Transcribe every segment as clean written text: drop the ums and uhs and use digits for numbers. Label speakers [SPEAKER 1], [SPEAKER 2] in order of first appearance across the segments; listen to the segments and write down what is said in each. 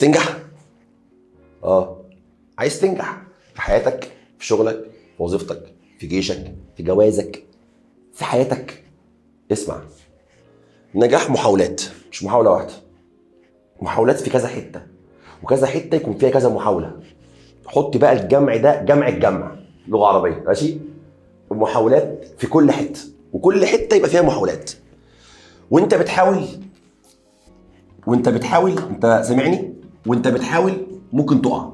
[SPEAKER 1] تنجح؟ عايز تنجح في حياتك، في شغلك، في وظيفتك، في جيشك، في جوازك، في حياتك. اسمع، نجاح محاولات، مش محاولة واحدة. محاولات في كذا حتة، وكذا حتة يكون فيها كذا محاولة. حط بقى الجمع ده جمع الجمع، لغة عربية، ماشي؟ محاولات في كل حتة، وكل حتة يبقى فيها محاولات. وانت بتحاول انت سامعني؟ وانت بتحاول ممكن تقع،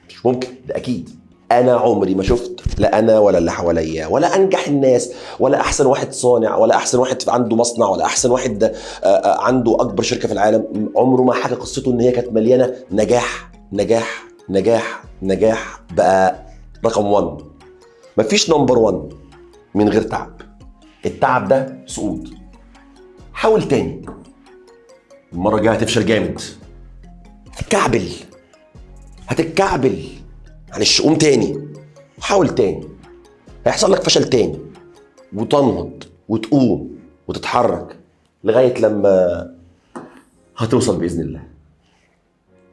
[SPEAKER 1] مش ممكن، ده اكيد. انا عمري ما شفت، لا انا ولا اللي حواليا ولا انجح الناس ولا احسن واحد صانع ولا احسن واحد عنده مصنع ولا احسن واحد عنده اكبر شركه في العالم، عمره ما حكى قصته ان هي كانت مليانه نجاح نجاح نجاح نجاح بقى رقم 1. مفيش نمبر 1 من غير تعب. التعب ده صعود. حاول تاني، المره الجايه هتفشل جامد، هتتكعبل، معلش قوم تاني وحاول تاني. هيحصل لك فشل تاني، وتنهض وتقوم وتتحرك لغايه لما هتوصل باذن الله.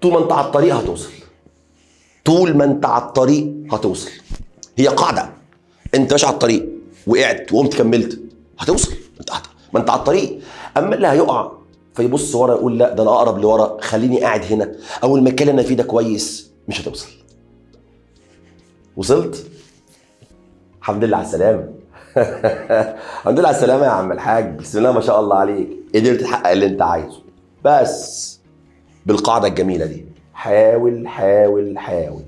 [SPEAKER 1] طول ما انت على الطريق هتوصل، طول ما انت على الطريق هتوصل. هي قاعده، انت ماشي على الطريق وقعت وقمت كملت هتوصل. ما انت على الطريق. اما اللي هيقع فيبص ورا يقول لا ده انا اقرب لورا، خليني قاعد هنا، او المكان اللي انا فيه ده كويس، مش هتوصل. وصلت؟ الحمد لله على السلامه. الحمد لله على السلامه يا عم الحاج، بسم الله ما شاء الله عليك، قدرت تحقق اللي انت عايزه. بس بالقاعده الجميله دي، حاول حاول حاول.